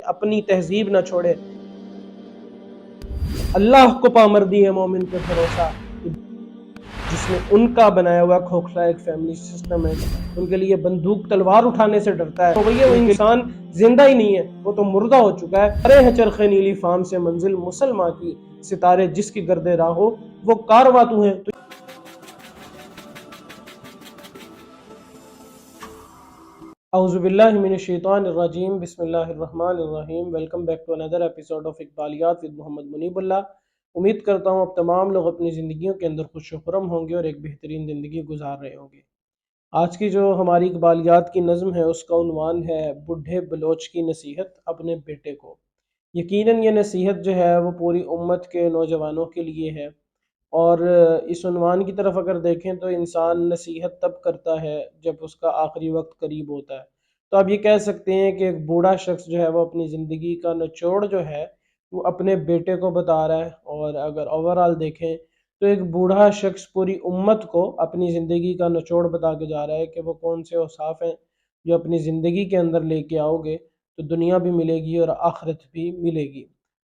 اپنی تہذیب نہ چھوڑے۔ اللہ کو پامردی ہے مومن پہ بھروسہ، جس میں ان کا بنایا ہوا کھوکھلا ایک فیملی سسٹم ہے، ان کے لیے بندوق تلوار اٹھانے سے ڈرتا ہے۔ تو بھئی وہ انسان زندہ ہی نہیں ہے، وہ تو مردہ ہو چکا ہے۔ ارے ہے چرخ نیلی فام سے منزل مسلماں کی، ستارے جس کی گرد راہ ہو وہ کارواں تو ہیں۔ اعوذ باللہ من الشیطان الرجیم، بسم اللہ الرحمن الرحیم۔ Welcome back to another episode of Iqbaliyat with Muhammad Munib Ullah. امید کرتا ہوں اب تمام لوگ اپنی زندگیوں کے اندر خوش و خرم ہوں گے اور ایک بہترین زندگی گزار رہے ہوں گے۔ آج کی جو ہماری اقبالیات کی نظم ہے اس کا عنوان ہے بڈھے بلوچ کی نصیحت اپنے بیٹے کو۔ یقیناً یہ نصیحت جو ہے وہ پوری امت کے نوجوانوں کے لیے ہے، اور اس عنوان کی طرف اگر دیکھیں تو انسان نصیحت تب کرتا ہے جب اس کا آخری وقت قریب ہوتا ہے۔ تو آپ یہ کہہ سکتے ہیں کہ ایک بوڑھا شخص جو ہے وہ اپنی زندگی کا نچوڑ جو ہے وہ اپنے بیٹے کو بتا رہا ہے، اور اگر اوورآل دیکھیں تو ایک بوڑھا شخص پوری امت کو اپنی زندگی کا نچوڑ بتا کے جا رہا ہے کہ وہ کون سے اوصاف ہیں جو اپنی زندگی کے اندر لے کے آؤ گے تو دنیا بھی ملے گی اور آخرت بھی ملے گی۔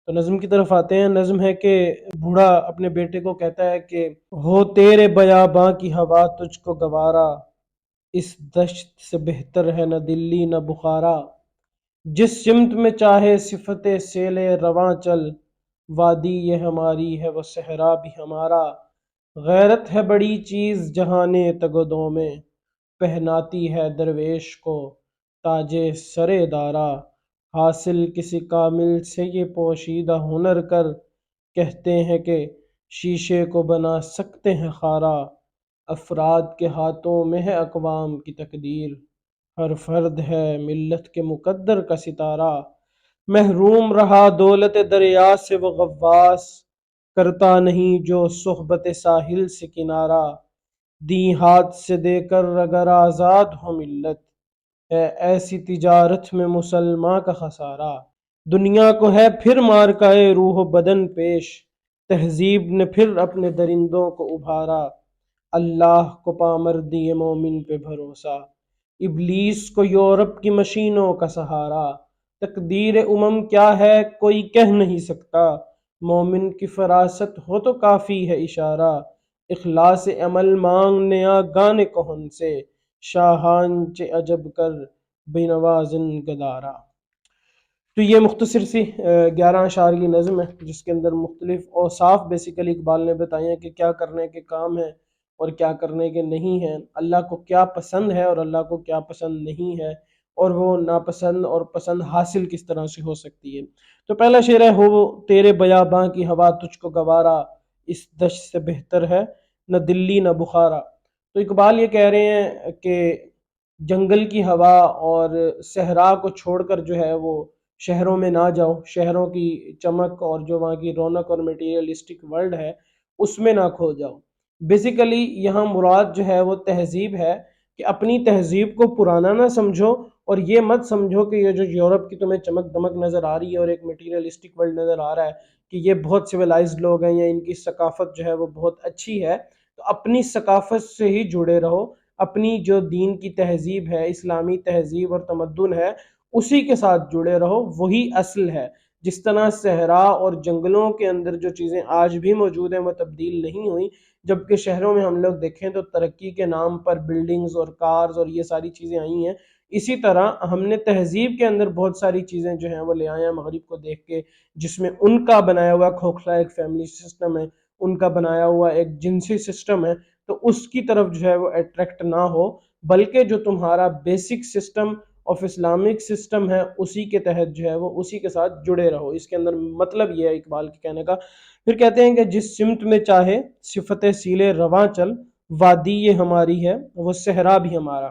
تو نظم کی طرف آتے ہیں۔ نظم ہے کہ بوڑھا اپنے بیٹے کو کہتا ہے کہ ہو تیرے بیاباں کی ہوا تجھ کو گوارا، اس دشت سے بہتر ہے نہ دلی نہ بخارا، جس سمت میں چاہے صفت سیل رواں چل، وادی یہ ہماری ہے وہ صحرا بھی ہمارا، غیرت ہے بڑی چیز جہان تگدوں میں، پہناتی ہے درویش کو تاج سر دارا، حاصل کسی کامل سے یہ پوشیدہ ہنر کر، کہتے ہیں کہ شیشے کو بنا سکتے ہیں خارا، افراد کے ہاتھوں میں ہے اقوام کی تقدیر، ہر فرد ہے ملت کے مقدر کا ستارہ، محروم رہا دولت دریا سے وہ غواص، کرتا نہیں جو صحبت ساحل سے کنارہ، دی ہاتھ سے دے کر اگر آزاد ہو ملت، ہے ایسی تجارت میں مسلمان کا خسارہ، دنیا کو ہے پھر مارکائے روح و بدن پیش، تہذیب نے پھر اپنے درندوں کو ابھارا، اللہ کو پامردی مومن پہ بھروسہ، ابلیس کو یورپ کی مشینوں کا سہارا، تقدیر امم کیا ہے کوئی کہہ نہیں سکتا، مومن کی فراست ہو تو کافی ہے اشارہ، اخلاص عمل مانگنے گانے کہن سے، شاہان چے عجب کر بنوازن گدارا۔ تو یہ مختصر سی 11 اشعار کی نظم ہے جس کے اندر مختلف اوصاف بیسیکلی اقبال نے بتائے ہیں کہ کیا کرنے کے کام ہیں اور کیا کرنے کے نہیں ہیں، اللہ کو کیا پسند ہے اور اللہ کو کیا پسند نہیں ہے، اور وہ ناپسند اور پسند حاصل کس طرح سے ہو سکتی ہے۔ تو پہلا شعر ہے ہو تیرے بیاباں کی ہوا تجھ کو گوارا، اس دشت سے بہتر ہے نہ دلی نہ بخارا۔ تو اقبال یہ کہہ رہے ہیں کہ جنگل کی ہوا اور صحرا کو چھوڑ کر جو ہے وہ شہروں میں نہ جاؤ، شہروں کی چمک اور جو وہاں کی رونق اور میٹیریلسٹک ورلڈ ہے اس میں نہ کھو جاؤ۔ بیسیکلی یہاں مراد جو ہے وہ تہذیب ہے کہ اپنی تہذیب کو پرانا نہ سمجھو، اور یہ مت سمجھو کہ یہ جو یورپ کی تمہیں چمک دمک نظر آ رہی ہے اور ایک میٹیریلسٹک ورلڈ نظر آ رہا ہے کہ یہ بہت سویلائزڈ لوگ ہیں یا ان کی ثقافت جو ہے وہ بہت اچھی ہے، تو اپنی ثقافت سے ہی جڑے رہو، اپنی جو دین کی تہذیب ہے، اسلامی تہذیب اور تمدن ہے اسی کے ساتھ جڑے رہو، وہی اصل ہے۔ جس طرح صحرا اور جنگلوں کے اندر جو چیزیں آج بھی موجود ہیں وہ تبدیل نہیں ہوئی، جبکہ شہروں میں ہم لوگ دیکھیں تو ترقی کے نام پر بلڈنگز اور کارز اور یہ ساری چیزیں آئی ہیں، اسی طرح ہم نے تہذیب کے اندر بہت ساری چیزیں جو ہیں وہ لے آئے ہیں مغرب کو دیکھ کے، جس میں ان کا بنایا ہوا کھوکھلا ایک فیملی سسٹم ہے، ان کا بنایا ہوا ایک جنسی سسٹم ہے، تو اس کی طرف جو ہے وہ اٹریکٹ نہ ہو، بلکہ جو تمہارا basic system of Islamic system ہے اسی کے تحت جو ہے وہ اسی کے ساتھ جڑے رہو۔ اس کے اندر مطلب یہ ہے اقبال کے کہنے کا۔ پھر کہتے ہیں کہ جس سمت میں چاہے صفت سیل رواں چل، وادی یہ ہماری ہے وہ صحرا بھی ہمارا۔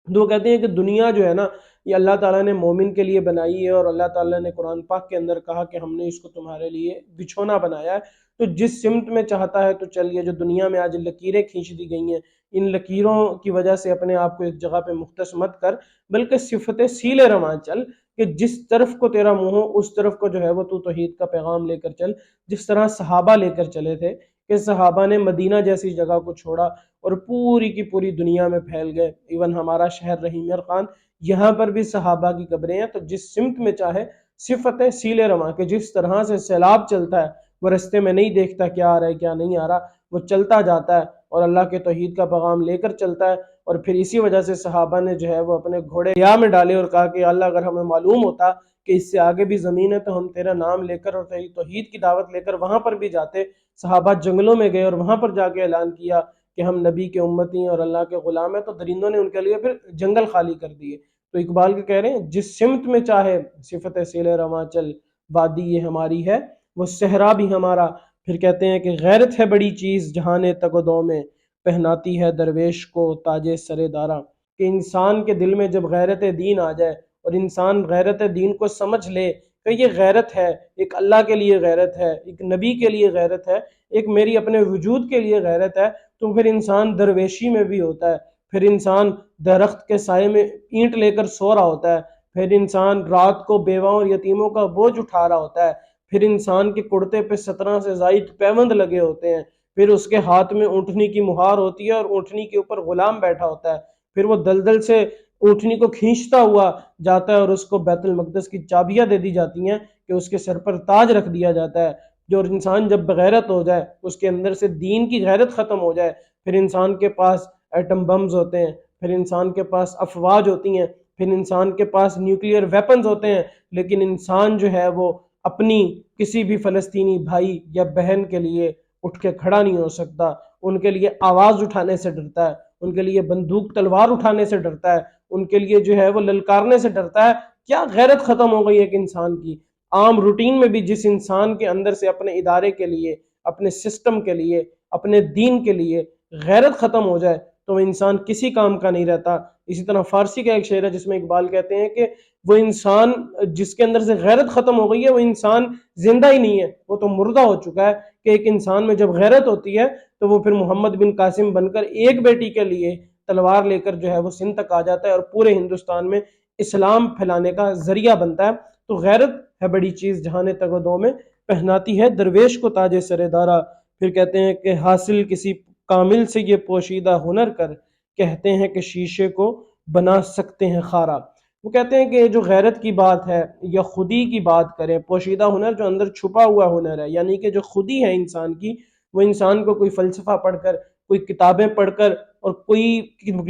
تو وہ کہتے ہیں کہ دنیا جو ہے نا یہ اللہ تعالیٰ نے مومن کے لیے بنائی ہے، اور اللہ تعالیٰ نے قرآن پاک کے اندر کہا کہ ہم نے اس کو تمہارے لیے بچھونا بنایا ہے، تو جس سمت میں چاہتا ہے تو چلیے۔ جو دنیا میں آج لکیریں کھینچ دی گئی ہیں، ان لکیروں کی وجہ سے اپنے آپ کو ایک جگہ پہ مختص مت کر، بلکہ صفت سیل رواں چل، کہ جس طرف کو تیرا منہ ہو اس طرف کو جو ہے وہ تو توحید کا پیغام لے کر چل، جس طرح صحابہ لے کر چلے تھے کہ صحابہ نے مدینہ جیسی جگہ کو چھوڑا اور پوری کی پوری دنیا میں پھیل گئے۔ ایون ہمارا شہر رحیم خان، یہاں پر بھی صحابہ کی قبریں ہیں، تو جس سمت میں چاہے صفت سیل رواں کہ جس طرح سے سیلاب چلتا ہے، وہ رستے میں نہیں دیکھتا کیا آ رہا ہے کیا نہیں آ رہا، وہ چلتا جاتا ہے اور اللہ کے توحید کا پیغام لے کر چلتا ہے۔ اور پھر اسی وجہ سے صحابہ نے جو ہے وہ اپنے گھوڑے دریا میں ڈالے اور کہا کہ اللہ اگر ہمیں معلوم ہوتا کہ اس سے آگے بھی زمین ہے تو ہم تیرا نام لے کر اور تیری توحید کی دعوت لے کر وہاں پر بھی جاتے۔ صحابہ جنگلوں میں گئے اور وہاں پر جا کے اعلان کیا کہ ہم نبی کے امتی ہیں اور اللہ کے غلام ہیں، تو درندوں نے ان کے لیے پھر جنگل خالی کر دیے۔ تو اقبال کے کہہ رہے ہیں جس سمت میں چاہے صفت سیل رواں چل، وادی یہ ہماری ہے وہ صحرا بھی ہمارا۔ پھر کہتے ہیں کہ غیرت ہے بڑی چیز جہان تگ و دو میں، پہناتی ہے درویش کو تاج سر دارا۔ کہ انسان کے دل میں جب غیرت دین آ جائے اور انسان غیرت دین کو سمجھ لے کہ یہ غیرت ہے، ایک اللہ کے لیے غیرت ہے، ایک نبی کے لیے غیرت ہے، ایک میری اپنے وجود کے لیے غیرت ہے، تو پھر انسان درویشی میں بھی ہوتا ہے۔ پھر انسان درخت کے سائے میں اینٹ لے کر سو رہا ہوتا ہے، پھر انسان رات کو بیواں اور یتیموں کا بوجھ اٹھا رہا ہوتا ہے، پھر انسان کے کرتے پہ 17 سے زائد پیوند لگے ہوتے ہیں، پھر اس کے ہاتھ میں اونٹنی کی مہار ہوتی ہے اور اونٹنی کے اوپر غلام بیٹھا ہوتا ہے، پھر وہ دلدل سے اونٹنی کو کھینچتا ہوا جاتا ہے اور اس کو بیت المقدس کی چابیاں دے دی جاتی ہیں کہ اس کے سر پر تاج رکھ دیا جاتا ہے۔ جو انسان جب بغیرت ہو جائے، اس کے اندر سے دین کی غیرت ختم ہو جائے، پھر انسان کے پاس ایٹم بمز ہوتے ہیں، پھر انسان کے پاس افواج ہوتی ہیں، پھر انسان کے پاس نیوکلیئر ویپنز ہوتے ہیں، لیکن انسان جو ہے وہ اپنی کسی بھی فلسطینی بھائی یا بہن کے لیے اٹھ کے کھڑا نہیں ہو سکتا، ان کے لیے آواز اٹھانے سے ڈرتا ہے، ان کے لیے بندوق تلوار اٹھانے سے ڈرتا ہے، ان کے لیے جو ہے وہ للکارنے سے ڈرتا ہے۔ کیا غیرت ختم ہو گئی ایک انسان کی۔ عام روٹین میں بھی جس انسان کے اندر سے اپنے ادارے کے لیے، اپنے سسٹم کے لیے، اپنے دین کے لیے غیرت ختم ہو جائے تو وہ انسان کسی کام کا نہیں رہتا۔ اسی طرح فارسی کا ایک شعر ہے جس میں اقبال کہتے ہیں کہ وہ انسان جس کے اندر سے غیرت ختم ہو گئی ہے وہ انسان زندہ ہی نہیں ہے، وہ تو مردہ ہو چکا ہے۔ کہ ایک انسان میں جب غیرت ہوتی ہے تو وہ پھر محمد بن قاسم بن کر ایک بیٹی کے لیے تلوار لے کر جو ہے وہ سندھ تک آ جاتا ہے اور پورے ہندوستان میں اسلام پھیلانے کا ذریعہ بنتا ہے۔ تو غیرت ہے بڑی چیز جہان تگ و دو میں، پہناتی ہے درویش کو تاج سر دارا۔ پھر کہتے ہیں کہ حاصل کسی کامل سے یہ پوشیدہ ہنر کر، کہتے ہیں کہ شیشے کو بنا سکتے ہیں خارا۔ وہ کہتے ہیں کہ جو غیرت کی بات ہے یا خودی کی بات کریں، پوشیدہ ہنر جو اندر چھپا ہوا ہنر ہے، یعنی کہ جو خودی ہے انسان کی، وہ انسان کو کوئی فلسفہ پڑھ کر، کوئی کتابیں پڑھ کر اور کوئی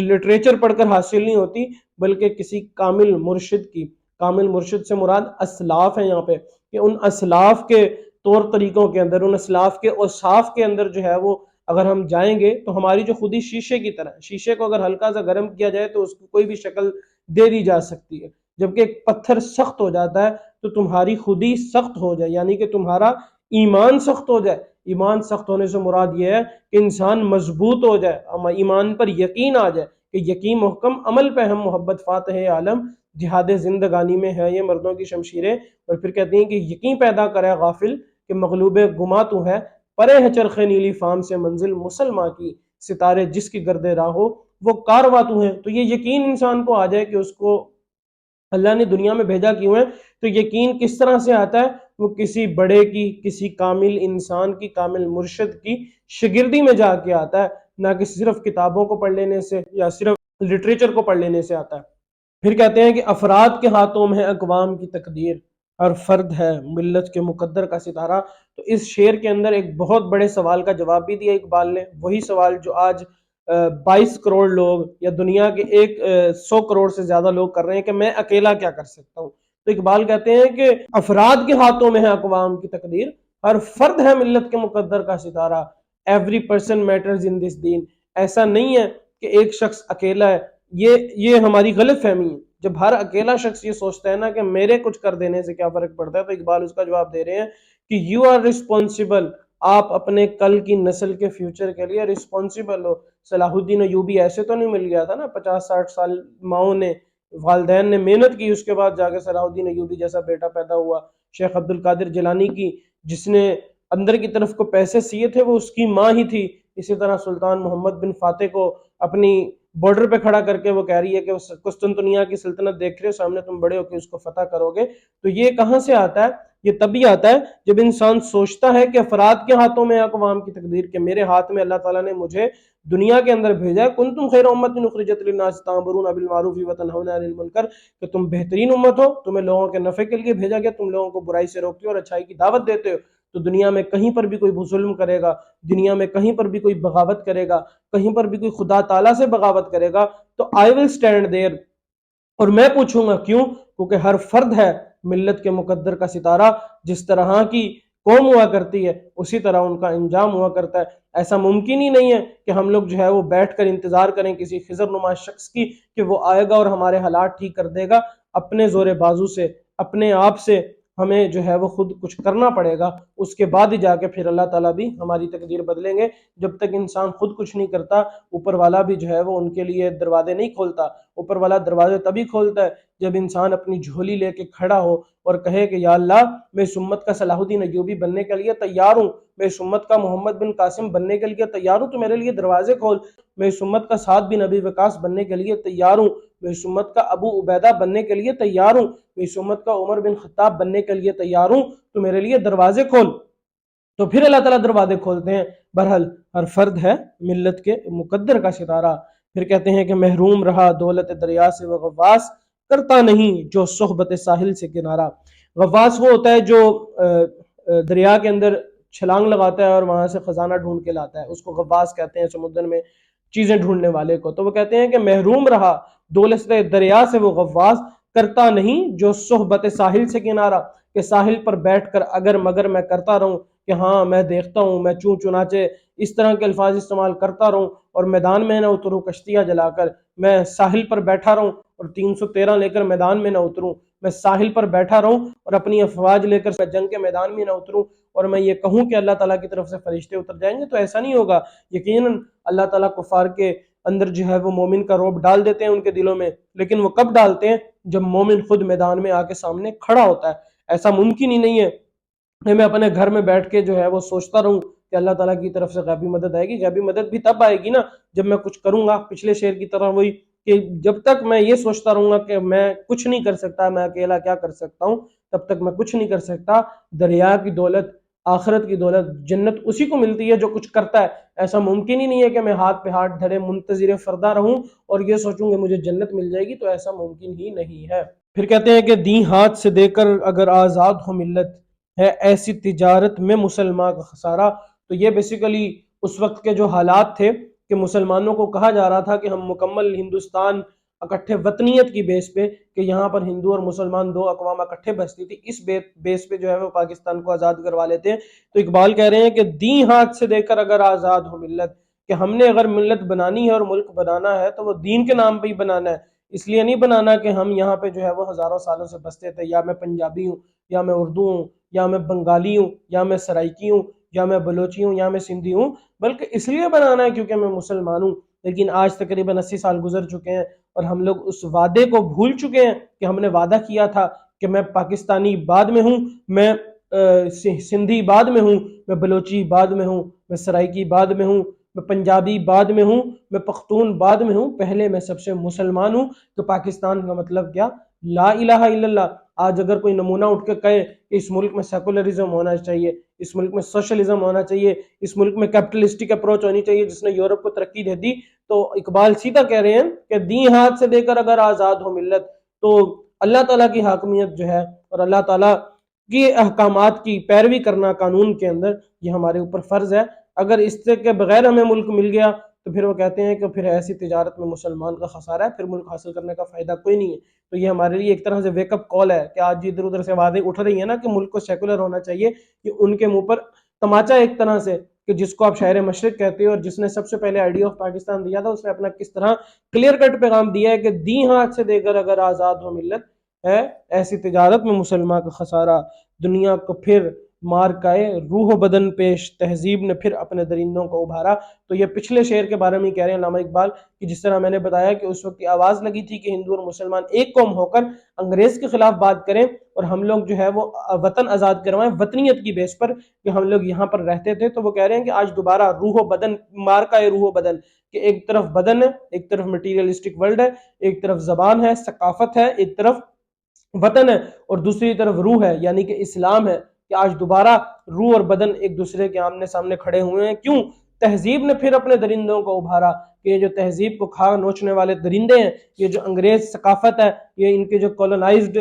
لٹریچر پڑھ کر حاصل نہیں ہوتی، بلکہ کسی کامل مرشد کی۔ کامل مرشد سے مراد اسلاف ہیں یہاں پہ، کہ ان اسلاف کے طور طریقوں کے اندر، ان اسلاف کے اوصاف کے اندر جو ہے وہ اگر ہم جائیں گے تو ہماری جو خودی شیشے کی طرح ہے، شیشے کو اگر ہلکا سا گرم کیا جائے تو اس کو کوئی بھی شکل دے دی جا سکتی ہے، جبکہ ایک پتھر سخت ہو جاتا ہے تو تمہاری خودی سخت ہو جائے، یعنی کہ تمہارا ایمان سخت ہو جائے۔ ایمان سخت ہونے سے مراد یہ ہے کہ انسان مضبوط ہو جائے، ایمان پر یقین آ جائے کہ یقین محکم عمل پہ ہم محبت فاتح عالم، جہاد زندگانی میں ہے یہ مردوں کی شمشیریں۔ اور پھر کہتے ہیں کہ یقین پیدا کرے غافل کہ مغلوب گما تو ہے، پرے ہے چرخ نیلی فام سے منزل مسلماں کی، ستارے جس کی گرد راہو وہ کارواں تو ہیں۔ تو یہ یقین انسان کو آ جائے کہ اس کو اللہ نے دنیا میں بھیجا کیوں ہے۔ تو یقین کس طرح سے آتا ہے؟ وہ کسی بڑے کی، کسی کامل انسان کی، کامل مرشد کی شگردی میں جا کے آتا ہے، نہ کہ صرف کتابوں کو پڑھ لینے سے یا صرف لٹریچر کو پڑھ لینے سے آتا ہے۔ پھر کہتے ہیں کہ افراد کے ہاتھوں میں ہے اقوام کی تقدیر، ہر فرد ہے ملت کے مقدر کا ستارہ۔ تو اس شعر کے اندر ایک بہت بڑے سوال کا جواب بھی دیا اقبال نے، وہی سوال جو آج 22 کروڑ لوگ یا دنیا کے 100 کروڑ سے زیادہ لوگ کر رہے ہیں کہ میں اکیلا کیا کر سکتا ہوں۔ تو اقبال کہتے ہیں کہ افراد کے ہاتھوں میں ہے اقوام کی تقدیر، ہر فرد ہے ملت کے مقدر کا ستارہ۔ ایوری پرسن میٹرز ان دس دین۔ ایسا نہیں ہے کہ ایک شخص اکیلا ہے، یہ ہماری غلط فہمی ہے۔ جب ہر اکیلا شخص یہ سوچتا ہے نا کہ میرے کچھ کر دینے سے کیا فرق پڑتا ہے، تو اقبال اس کا جواب دے رہے ہیں کہ یو آر رسپانسبل، آپ اپنے کل کی نسل کے فیوچر کے لیے رسپانسبل ہو۔ صلاح الدین ایوبی ایسے تو نہیں مل گیا تھا نا، 50-60 سال ماؤں نے، والدین نے محنت کی، اس کے بعد جا کے صلاح الدین ایوبی جیسا بیٹا پیدا ہوا۔ شیخ عبد القادر جیلانی کی جس نے اندر کی طرف کو پیسے سیے تھے وہ اس کی ماں ہی تھی۔ اسی طرح سلطان محمد بن فاتح کو اپنی بارڈر پہ کھڑا کر کے وہ کہہ رہی ہے کہ قسطنطنیہ کی سلطنت دیکھ رہے ہو سامنے، تم بڑے ہو کے اس کو فتح کرو گے۔ تو یہ کہاں سے آتا ہے؟ یہ تبھی آتا ہے جب انسان سوچتا ہے کہ افراد کے ہاتھوں میں اقوام کی تقدیر، کہ میرے ہاتھ میں اللہ تعالیٰ نے مجھے دنیا کے اندر بھیجا ہے، کنتم خیر امت اخرجت للناس تأمرون بالمعروف وتنہون عن المنکر، کہ تم بہترین امت ہو، تمہیں لوگوں کے نفع کے لیے بھیجا گیا، تم لوگوں کو برائی سے روکتے ہو اور اچھائی کی دعوت دیتے ہو۔ تو دنیا میں کہیں پر بھی کوئی ظلم کرے گا، دنیا میں کہیں پر بھی کوئی بغاوت کرے گا، کہیں پر بھی کوئی خدا تعالیٰ سے بغاوت کرے گا، تو آئی ول اسٹینڈ دیر، اور میں پوچھوں گا کیوں؟ کیونکہ ہر فرد ہے ملت کے مقدر کا ستارہ، جس طرح کی قوم ہوا کرتی ہے اسی طرح ان کا انجام ہوا کرتا ہے۔ ایسا ممکن ہی نہیں ہے کہ ہم لوگ جو ہے وہ بیٹھ کر انتظار کریں کسی خضر نما شخص کی کہ وہ آئے گا اور ہمارے حالات ٹھیک کر دے گا۔ اپنے زور بازو سے، اپنے آپ سے ہمیں جو ہے وہ خود کچھ کرنا پڑے گا، اس کے بعد ہی جا کے پھر اللہ تعالیٰ بھی ہماری تقدیر بدلیں گے۔ جب تک انسان خود کچھ نہیں کرتا، اوپر والا بھی جو ہے وہ ان کے لیے دروازے نہیں کھولتا۔ اوپر والا دروازے تبھی کھولتا ہے جب انسان اپنی جھولی لے کے کھڑا ہو اور کہے کہ یا اللہ، میں اس امت کا صلاح الدین ایوبی بننے کے لیے تیار ہوں، میں اس امت کا محمد بن قاسم بننے کے لیے تیار ہوں، تو میرے لیے دروازے کھول۔ میں اس امت کا سعد بن ابی وقاص بننے کے لیے تیار ہوں، میں اس امت کا ابو عبیدہ بننے کے لیے تیار ہوں، میں اس امت کا عمر بن خطاب بننے کے لیے تیار ہوں، تو میرے لیے دروازے کھول۔ تو پھر اللہ تعالیٰ دروازے کھولتے ہیں۔ بہرحال ہر فرد ہے ملت کے مقدر کا ستارہ۔ پھر کہتے ہیں کہ محروم رہا دولت دریا سے وہ غواص، کرتا نہیں جو صحبت ساحل سے کنارہ۔ غواص وہ ہوتا ہے جو دریا کے اندر چھلانگ لگاتا ہے اور وہاں سے خزانہ ڈھونڈ کے لاتا ہے، اس کو غواص کہتے ہیں، سمندر میں چیزیں ڈھونڈنے والے کو۔ تو وہ کہتے ہیں کہ محروم رہا دولت دریا سے وہ غواص، کرتا نہیں جو صحبت ساحل سے کنارہ، کہ ساحل پر بیٹھ کر اگر مگر میں کرتا رہوں کہ ہاں میں دیکھتا ہوں، میں چوں چنانچہ اس طرح کے الفاظ استعمال کرتا رہوں اور میدان میں نہ اتروں کشتیاں جلا کر، میں ساحل پر بیٹھا رہوں اور 313 لے کر میدان میں نہ اتروں، میں ساحل پر بیٹھا رہوں اور اپنی افواج لے کر جنگ کے میدان میں نہ اتروں اور میں یہ کہوں کہ اللہ تعالیٰ کی طرف سے فرشتے اتر جائیں گے، تو ایسا نہیں ہوگا۔ یقیناً اللہ تعالیٰ کفار کے اندر جو ہے وہ مومن کا روب ڈال دیتے ہیں ان کے دلوں میں، لیکن وہ کب ڈالتے ہیں؟ جب مومن خود میدان میں آ کے سامنے کھڑا ہوتا ہے۔ ایسا ممکن ہی نہیں ہے کہ میں اپنے گھر میں بیٹھ کے جو ہے وہ سوچتا رہوں کہ اللہ تعالیٰ کی طرف سے غیبی مدد آئے گی۔ غیبی مدد بھی تب آئے گی نا جب میں کچھ کروں گا۔ پچھلے شعر کی طرح وہی کہ جب تک میں یہ سوچتا رہوں گا کہ میں کچھ نہیں کر سکتا، میں اکیلا کیا کر سکتا ہوں، تب تک میں کچھ نہیں کر سکتا۔ دریا کی دولت، آخرت کی دولت، جنت اسی کو ملتی ہے جو کچھ کرتا ہے۔ ایسا ممکن ہی نہیں ہے کہ میں ہاتھ پہ ہاتھ دھرے منتظر فردہ رہوں اور یہ سوچوں کہ مجھے جنت مل جائے گی، تو ایسا ممکن ہی نہیں ہے۔ پھر کہتے ہیں کہ دیں ہاتھ سے دے کر اگر آزاد ہو ملت، ہے ایسی تجارت میں مسلمان کا خسارہ۔ تو یہ بیسیکلی اس وقت کے جو حالات تھے کہ مسلمانوں کو کہا جا رہا تھا کہ ہم مکمل ہندوستان اکٹھے وطنیت کی بیس پہ، کہ یہاں پر ہندو اور مسلمان دو اقوام اکٹھے بستی تھی، اس بیس پہ جو ہے وہ پاکستان کو آزاد کروا لیتے ہیں۔ تو اقبال کہہ رہے ہیں کہ دیں ہاتھ سے دے کر اگر آزاد ہو ملت، کہ ہم نے اگر ملت بنانی ہے اور ملک بنانا ہے تو وہ دین کے نام پہ ہی بنانا ہے۔ اس لیے نہیں بنانا کہ ہم یہاں پہ جو ہے وہ ہزاروں سالوں سے بستے تھے، یا میں پنجابی ہوں، یا میں اردو ہوں، یا میں بنگالی ہوں، یا میں سرائکی ہوں، یا میں بلوچی ہوں، یا میں سندھی ہوں، بلکہ اس لیے بنانا ہے کیونکہ میں مسلمان ہوں۔ لیکن آج تقریباً 80 سال گزر چکے ہیں اور ہم لوگ اس وعدے کو بھول چکے ہیں کہ ہم نے وعدہ کیا تھا کہ میں پاکستانی بعد میں ہوں، میں سندھی بعد میں ہوں، میں بلوچی بعد میں ہوں، میں سرائکی بعد میں ہوں، میں پنجابی بعد میں ہوں، میں پختون بعد میں ہوں، پہلے میں سب سے مسلمان ہوں۔ تو پاکستان کا مطلب کیا؟ لا الہ الا اللہ۔ آج اگر کوئی نمونہ اٹھ کے کہے کہ اس ملک میں سیکولرزم ہونا چاہیے، اس ملک میں سوشلزم ہونا چاہیے، اس ملک میں کیپٹلسٹک اپروچ ہونی چاہیے جس نے یورپ کو ترقی دے دی، تو اقبال سیدھا کہہ رہے ہیں کہ دیں ہاتھ سے دے کر اگر آزاد ہو ملت، تو اللہ تعالیٰ کی حاکمیت جو ہے اور اللہ تعالیٰ کی احکامات کی پیروی کرنا قانون کے اندر، یہ ہمارے اوپر فرض ہے۔ اگر اس سے کے بغیر ہمیں ملک مل گیا تو پھر وہ کہتے ہیں کہ پھر ایسی تجارت میں مسلمان کا خسارہ ہے، پھر ملک حاصل کرنے کا فائدہ کوئی نہیں ہے۔ تو یہ ہمارے لیے ایک طرح سے ویک اپ کال ہے کہ آج ادھر ادھر سے وعدے اٹھ رہی ہیں نا کہ ملک کو سیکولر ہونا چاہیے، کہ ان کے منہ پر تماچا ایک طرح سے، کہ جس کو آپ شاعر مشرق کہتے ہو اور جس نے سب سے پہلے آئیڈیا آف پاکستان دیا تھا، اس نے اپنا کس طرح کلیئر کٹ پیغام دیا ہے کہ دیں ہاتھ سے دے کر اگر آزاد ہو ملت، ہے ایسی تجارت میں مسلمان کا خسارہ۔ دنیا کو پھر مار کائے روح و بدن پیش، تہذیب نے پھر اپنے درندوں کو ابھارا۔ تو یہ پچھلے شعر کے بارے میں کہہ رہے ہیں علامہ اقبال کہ جس طرح میں نے بتایا کہ اس وقت کی آواز لگی تھی کہ ہندو اور مسلمان ایک قوم ہو کر انگریز کے خلاف بات کریں اور ہم لوگ جو ہے وہ وطن آزاد کروائیں وطنیت کی بیس پر، کہ ہم لوگ یہاں پر رہتے تھے۔ تو وہ کہہ رہے ہیں کہ آج دوبارہ روح و بدن، مار کا روح و بدن، کہ ایک طرف بدن ہے، ایک طرف مٹیریلسٹک ورلڈ ہے، ایک طرف زبان ہے، ثقافت ہے، ایک طرف وطن ہے اور دوسری طرف روح ہے یعنی کہ اسلام ہے، کہ آج دوبارہ روح اور بدن ایک دوسرے کے آمنے سامنے کھڑے ہوئے ہیں۔ کیوں؟ تہذیب نے پھر اپنے درندوں کو ابھارا کہ یہ جو تہذیب کو کھا نوچنے والے درندے ہیں، یہ جو انگریز ثقافت ہے، یہ ان کے جو کولونائزڈ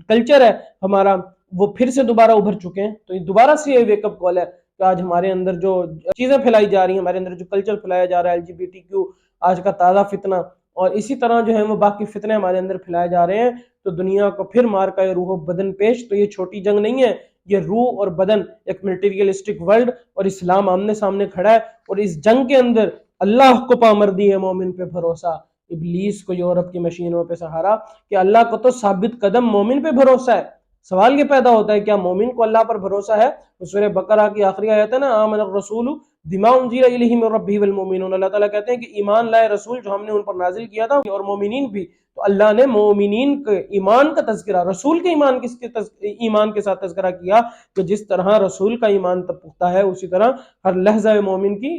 کلچر ہے ہمارا، وہ پھر سے دوبارہ ابھر چکے ہیں۔ تو یہ دوبارہ سے یہ ویک اپ کال ہے کہ آج ہمارے اندر جو چیزیں پھیلائی جا رہی ہیں، ہمارے اندر جو کلچر پھیلایا جا رہا ہے LGBTQ، آج کا تازہ فتنہ، اور اسی طرح جو ہے وہ باقی فتنے ہمارے اندر پھیلائے جا رہے ہیں، تو دنیا کو پھر مار کا یہ روح و بدن پیش۔ تو یہ چھوٹی جنگ نہیں ہے، یہ روح اور بدن، ایک ملٹیریلسٹک ورلڈ اور اسلام آمنے سامنے کھڑا ہے، اور اس جنگ کے اندر اللہ کو پامردی ہے، مومن پہ بھروسہ، ابلیس کو یورپ کی مشینوں پہ سہارا، کہ اللہ کو تو ثابت قدم مومن پہ بھروسہ ہے۔ سوال یہ پیدا ہوتا ہے کیا مومن کو اللہ پر بھروسہ ہے؟ سورہ بقرہ کی آخری آیت ہے نا، آمن الرسول بما انزل الیہ من ربہ والمؤمنون، اللہ تعالیٰ کہتے ہیں کہ ایمان لائے رسول جو ہم نے ان پر نازل کیا تھا، اور مومنین بھی۔ تو اللہ نے مومنین کے ایمان کا تذکرہ رسول کے ایمان کے ساتھ تذکرہ کیا، کہ جس طرح رسول کا ایمان تب پختہ ہے، اسی طرح ہر لحظہ مومن کی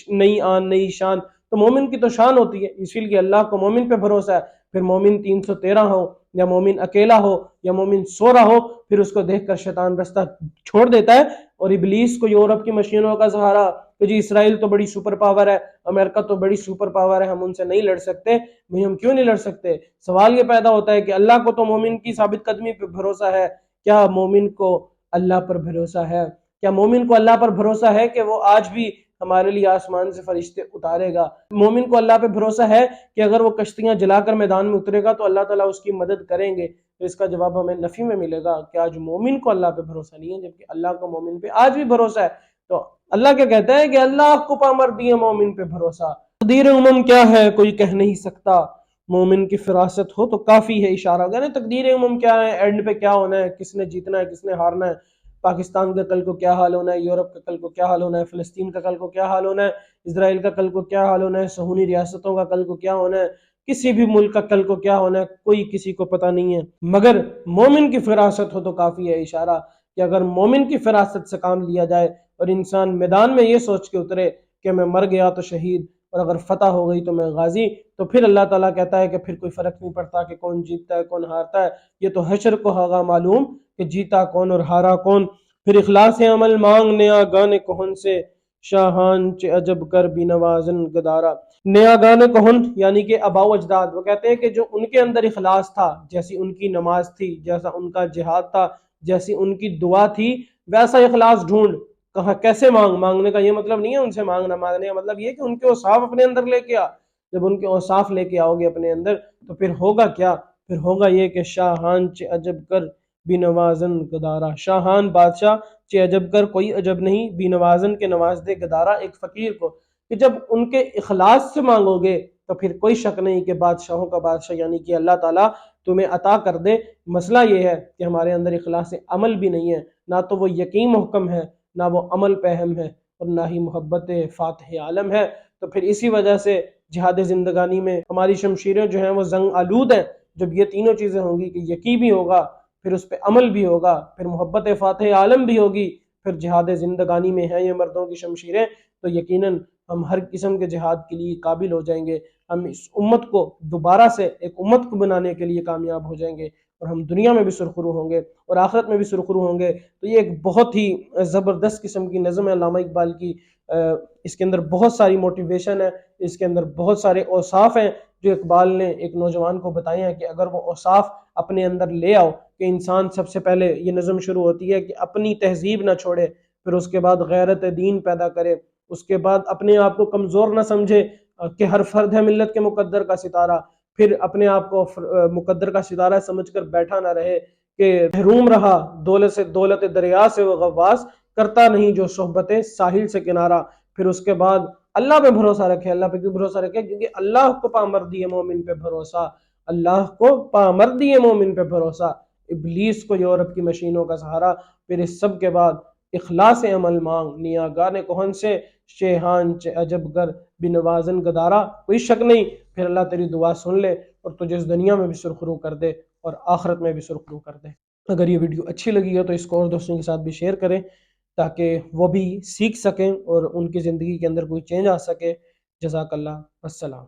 نئی آن، نئی شان۔ تو مومن کی تو شان ہوتی ہے، اسی لیے اللہ کو مومن پہ بھروسہ ہے۔ پھر مومن 313 ہو، یا مومن اکیلا ہو، یا مومن سو رہا ہو، پھر اس کو دیکھ کر شیطان رستہ چھوڑ دیتا ہے، اور ابلیس کو یورپ کی مشینوں کا سہارا کہ جی اسرائیل تو بڑی سپر پاور ہے، امریکہ تو بڑی سپر پاور ہے، ہم ان سے نہیں لڑ سکتے۔ ہم کیوں نہیں لڑ سکتے؟ سوال یہ پیدا ہوتا ہے کہ اللہ کو تو مومن کی ثابت قدمی پہ بھروسہ ہے، کیا مومن کو اللہ پر بھروسہ ہے؟ کیا مومن کو اللہ پر بھروسہ ہے کہ وہ آج بھی ہمارے لیے آسمان سے فرشتے اتارے گا؟ مومن کو اللہ پہ بھروسہ ہے کہ اگر وہ کشتیاں جلا کر میدان میں اترے گا تو اللہ تعالیٰ اس کی مدد کریں گے؟ تو اس کا جواب ہمیں نفی میں ملے گا کہ آج مومن کو اللہ پہ بھروسہ نہیں ہے، جبکہ اللہ کو مومن پہ آج بھی بھروسہ ہے۔ تو اللہ کیا کہتا ہے کہ اللہ کو پامردی ہے مومن پہ بھروسہ۔ تقدیر امم کیا ہے کوئی کہہ نہیں سکتا، مومن کی فراست ہو تو کافی ہے اشارہ ہوگا نا۔ تقدیر امم کیا ہے، اینڈ پہ کیا ہونا ہے، کس نے جیتنا ہے، کس نے ہارنا ہے، پاکستان کا کل کو کیا حال ہونا ہے، یورپ کا کل کو کیا حال ہونا ہے، فلسطین کا کل کو کیا حال ہونا ہے، اسرائیل کا کل کو کیا حال ہونا ہے، صہیونی ریاستوں کا کل کو کیا ہونا ہے، کسی بھی ملک کا کل کو کیا ہونا ہے، کوئی کسی کو پتہ نہیں ہے، مگر مومن کی فراست ہو تو کافی ہے اشارہ، کہ اگر مومن کی فراست سے کام لیا جائے اور انسان میدان میں یہ سوچ کے اترے کہ میں مر گیا تو شہید، اور اگر فتح ہو گئی تو میں غازی، تو پھر اللہ تعالیٰ کہتا ہے کہ پھر کوئی فرق نہیں پڑتا کہ کون جیتتا ہے کون ہارتا ہے، یہ تو حشر کو ہوگا معلوم کہ جیتا کون اور ہارا کون۔ پھر اخلاص عمل مانگ نیا گانے کہن سے، شاہان چے عجب کر بھی نوازن گدارا۔ نیا گانے کہن یعنی کہ آباء و اجداد، وہ کہتے ہیں کہ جو ان کے اندر اخلاص تھا، جیسی ان کی نماز تھی، جیسا ان کا جہاد تھا، جیسی ان کی دعا تھی، ویسا اخلاص ڈھونڈ۔ کہا کیسے مانگنے کا یہ مطلب نہیں ہے ان سے مانگنا، مانگنے کا مطلب یہ کہ ان کے اوصاف اپنے اندر لے کے آ۔ جب ان کے اوصاف لے کے آؤ گے اپنے اندر تو پھر ہوگا کیا؟ پھر ہوگا یہ کہ شاہان چے عجب کر بھی نوازن گدارا، شاہان بادشاہ، چے عجب کر کوئی عجب نہیں، بھی نوازن کے نواز دے گدارا ایک فقیر کو، کہ جب ان کے اخلاص سے مانگو گے تو پھر کوئی شک نہیں کہ بادشاہوں کا بادشاہ یعنی کہ اللہ تعالیٰ تمہیں عطا کر دے۔ مسئلہ یہ ہے کہ ہمارے اندر اخلاص عمل بھی نہیں ہے، نہ تو وہ یقین محکم ہے، نہ وہ عمل پہ اہم ہے، اور نہ ہی محبت فاتح عالم ہے۔ تو پھر اسی وجہ سے جہاد زندگانی میں ہماری شمشیریں جو ہیں وہ زنگ آلود ہیں۔ جب یہ تینوں چیزیں ہوں گی کہ یقین بھی ہوگا، پھر اس پہ عمل بھی ہوگا، پھر محبت فاتح عالم بھی ہوگی، پھر جہاد زندگانی میں ہیں یہ مردوں کی شمشیریں، تو یقیناً ہم ہر قسم کے جہاد کے لیے قابل ہو جائیں گے۔ ہم اس امت کو دوبارہ سے ایک امت کو بنانے کے لیے کامیاب ہو جائیں گے، اور ہم دنیا میں بھی سرخرو ہوں گے اور آخرت میں بھی سرخرو ہوں گے۔ تو یہ ایک بہت ہی زبردست قسم کی نظم ہے علامہ اقبال کی، اس کے اندر بہت ساری موٹیویشن ہے، اس کے اندر بہت سارے اوصاف ہیں جو اقبال نے ایک نوجوان کو بتائے ہیں کہ اگر وہ اوصاف اپنے اندر لے آؤ، کہ انسان سب سے پہلے یہ نظم شروع ہوتی ہے کہ اپنی تہذیب نہ چھوڑے، پھر اس کے بعد غیرت دین پیدا کرے، اس کے بعد اپنے آپ کو کمزور نہ سمجھے کہ ہر فرد ہے ملت کے مقدر کا ستارہ، پھر اپنے آپ کو مقدر کا ستارہ سمجھ کر بیٹھا نہ رہے کہ محروم رہا دولت دریا سے وہ غواص، کرتا نہیں جو صحبت ساحل سے کنارہ۔ پھر اس کے بعد اللہ پہ بھروسہ رکھے۔ اللہ پہ کیوں بھروسہ رکھے؟ کیونکہ اللہ کو پامردی ہے مومن پہ بھروسہ، اللہ کو پامردی ہے مومن پہ بھروسہ، ابلیس کو یورپ کی مشینوں کا سہارا۔ پھر اس سب کے بعد اخلاص عمل مانگ نیا گانے کہن سے، شیہان چے عجب گر بنوازن گدارا۔ کوئی شک نہیں پھر اللہ تیری دعا سن لے اور تجھے اس دنیا میں بھی سرخرو کر دے اور آخرت میں بھی سرخرو کر دے۔ اگر یہ ویڈیو اچھی لگی ہے تو اس کو اور دوستوں کے ساتھ بھی شیئر کریں تاکہ وہ بھی سیکھ سکیں اور ان کی زندگی کے اندر کوئی چینج آ سکے۔ جزاک اللہ، السلام۔